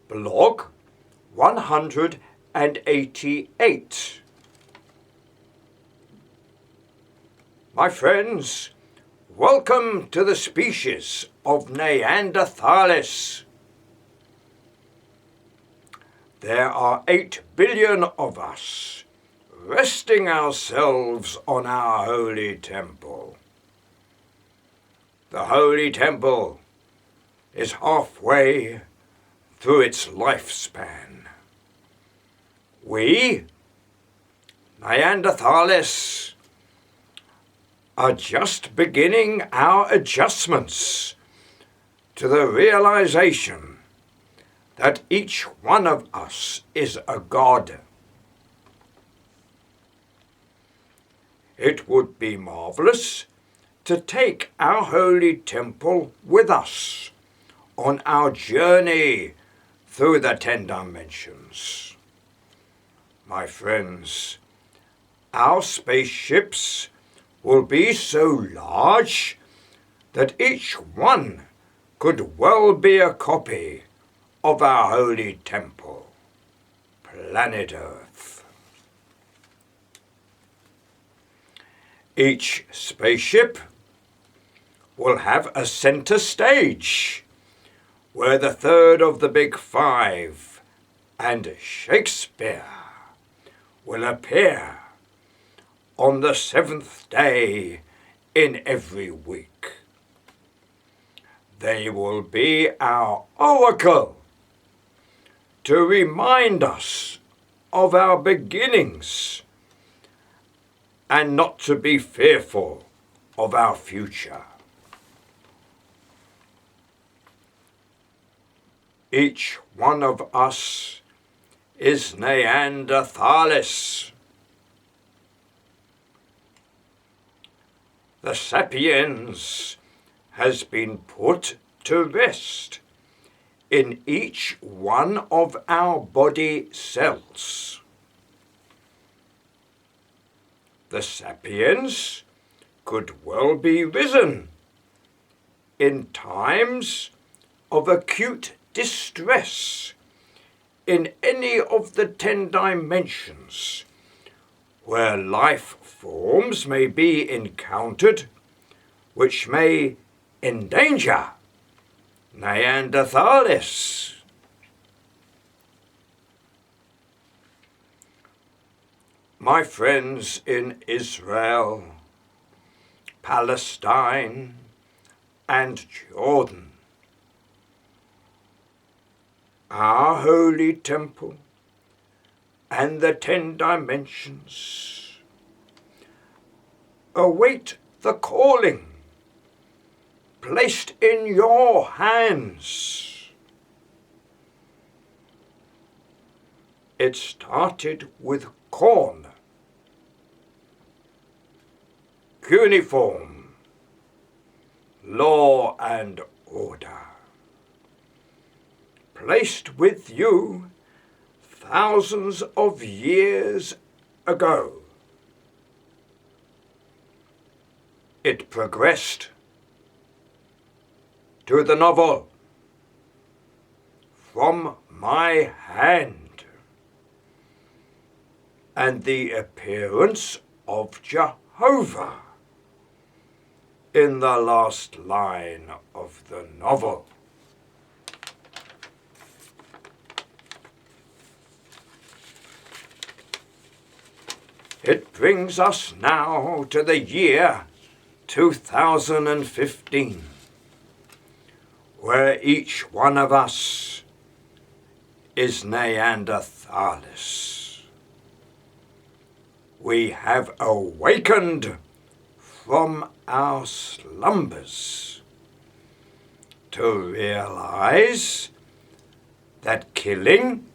Blog 188. My friends, welcome to the species of Neanderthalis. There are 8 billion of us, resting ourselves on our holy temple. The holy temple is halfway through its lifespan. We, Neanderthalis, are just beginning our adjustments to the realization that each one of us is a god. It would be marvelous to take our holy temple with us on our journey through the 10 dimensions. My friends, our spaceships will be so large that each one could well be a copy of our holy temple, planet Earth. Each spaceship will have a center stage where the third of the Big Five and Shakespeare will appear on the 7th day in every week. They will be our oracle to remind us of our beginnings and not to be fearful of our future. Each one of us is Neanderthalis. The sapiens has been put to rest in each one of our body cells. The sapiens could well be risen in times of acute distress in any of the 10 dimensions where life forms may be encountered which may endanger Neanderthalis. My friends in Israel, Palestine, and Jordan, our holy temple and the 10 dimensions await the calling placed in your hands. It started with corn, cuneiform, law and order, placed with you thousands of years ago. It progressed to the novel, From My Hand, and the appearance of Jehovah in the last line of the novel. It brings us now to the year 2015, where each one of us is Neanderthalis. We have awakened from our slumbers to realize that killing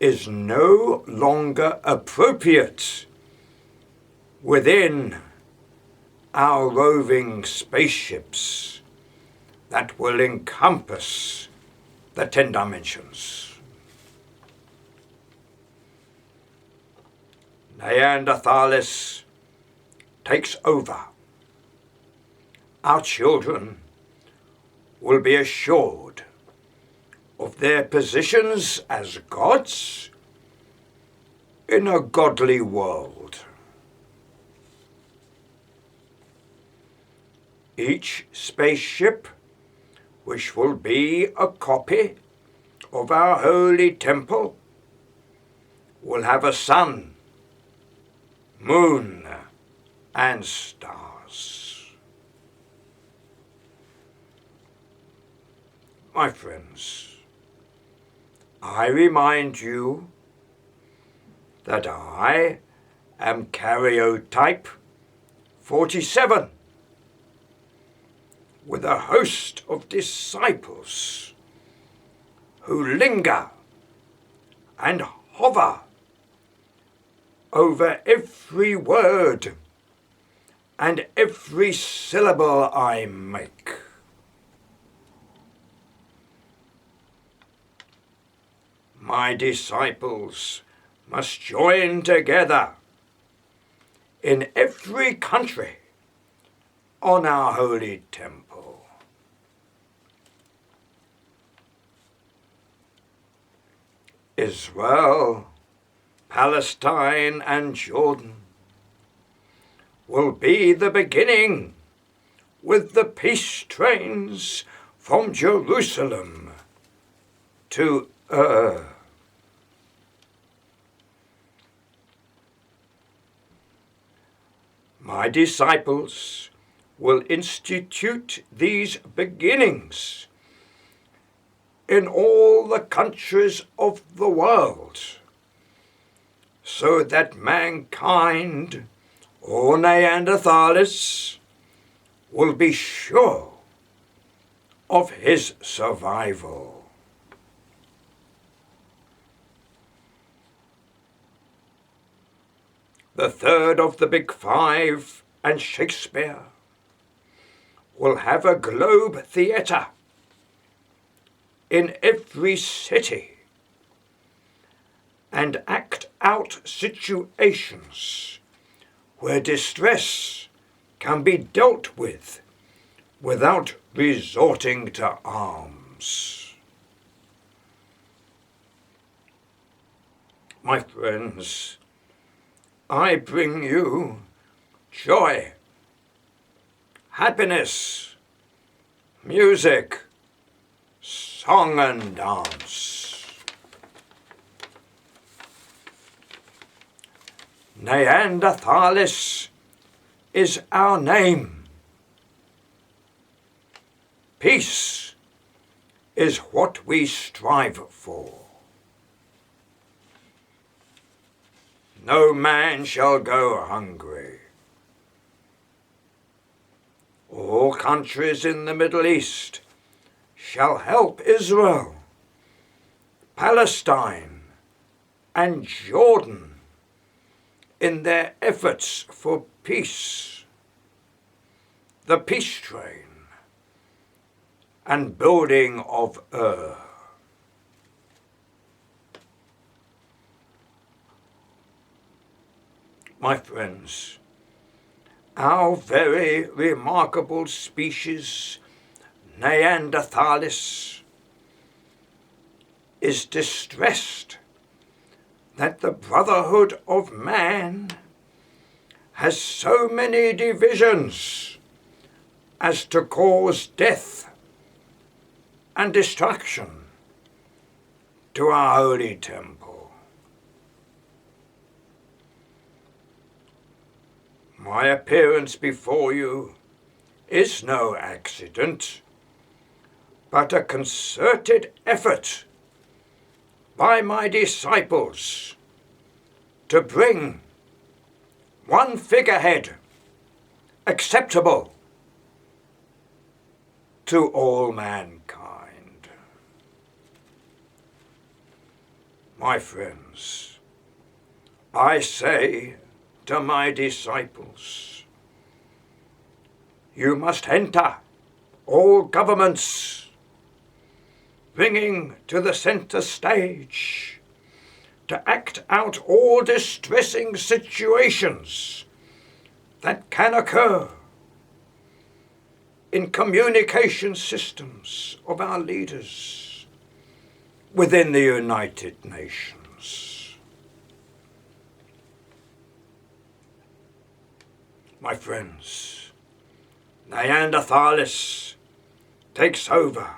is no longer appropriate within our roving spaceships that will encompass the 10 dimensions. Neanderthalis takes over. Our children will be assured of their positions as gods in a godly world. Each spaceship, which will be a copy of our holy temple, will have a sun, moon, and stars. My friends, I remind you that I am karyotype 47, with a host of disciples who linger and hover over every word and every syllable I make. My disciples must join together in every country on our holy temple. Israel, Palestine, and Jordan will be the beginning with the peace trains from Jerusalem to My disciples will institute these beginnings in all the countries of the world, so that mankind, or Neanderthalis, will be sure of his survival. The third of the Big Five and Shakespeare will have a globe theatre in every city and act out situations where distress can be dealt with without resorting to arms. My friends, I bring you joy, happiness, music, song and dance. Neanderthalis is our name. Peace is what we strive for. No man shall go hungry. All countries in the Middle East shall help Israel, Palestine, and Jordan in their efforts for peace, the peace train, and building of Ur. My friends, our very remarkable species, Neanderthalis, is distressed that the brotherhood of man has so many divisions as to cause death and destruction to our holy temple. My appearance before you is no accident, but a concerted effort by my disciples to bring one figurehead acceptable to all mankind. My friends, I say to my disciples, you must enter all governments, bringing to the center stage to act out all distressing situations that can occur in communication systems of our leaders, within the United Nations. My friends, Neanderthalis takes over,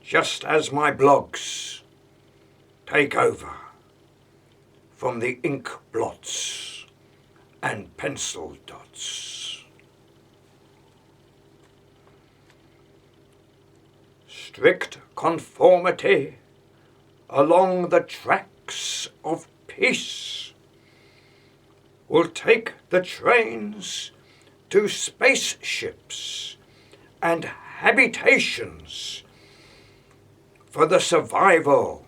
just as my blogs take over from the ink blots and pencil dots. Strict conformity along the tracks of peace will take the trains to spaceships and habitations for the survival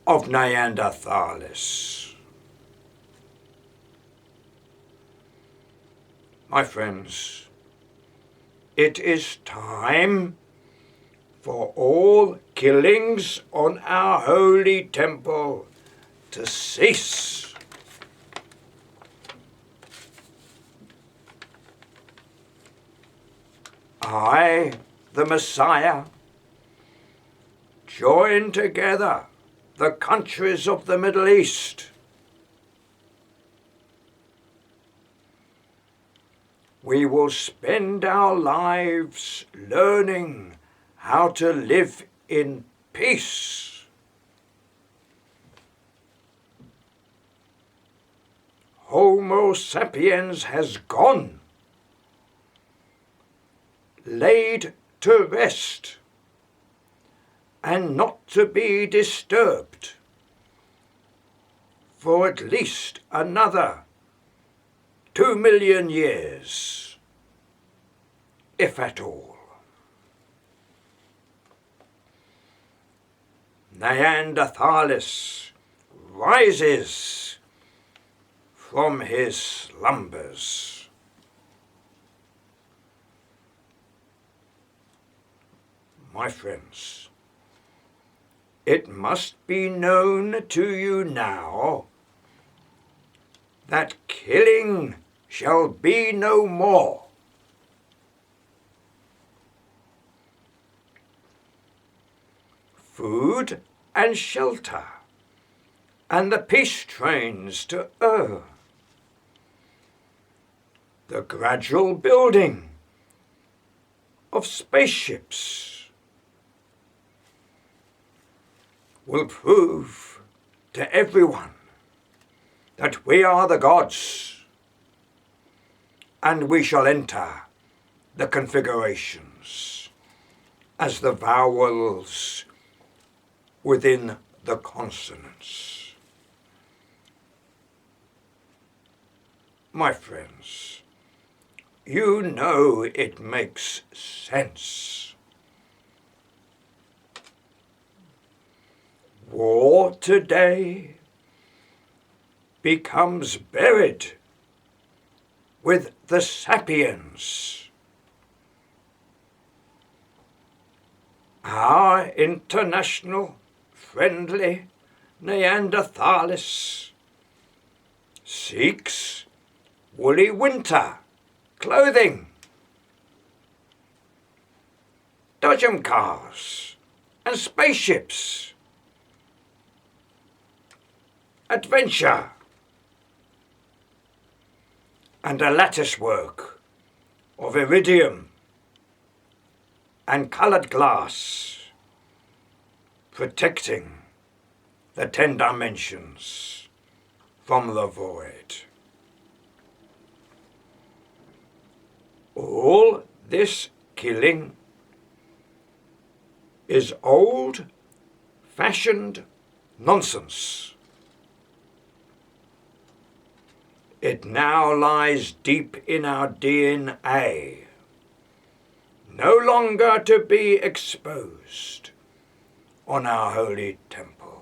of Neanderthalis. My friends, it is time for all killings on our holy temple to cease. I, the Messiah, join together the countries of the Middle East. We will spend our lives learning how to live in peace. Homo sapiens has gone, laid to rest, and not to be disturbed for at least another 2 million years, if at all. Neanderthalis rises from his slumbers. My friends, it must be known to you now that killing shall be no more. Food and shelter, and the peace trains to Earth. The gradual building of spaceships will prove to everyone that we are the gods, and we shall enter the configurations as the vowels within the consonants. My friends, you know it makes sense. War today becomes buried with the sapiens. Our international friendly Neanderthalis seeks woolly winter clothing, dodgem cars and spaceships, adventure, and a lattice work of iridium and coloured glass, protecting the 10 dimensions from the void. All this killing is old-fashioned nonsense. It now lies deep in our DNA, no longer to be exposed on our holy temple.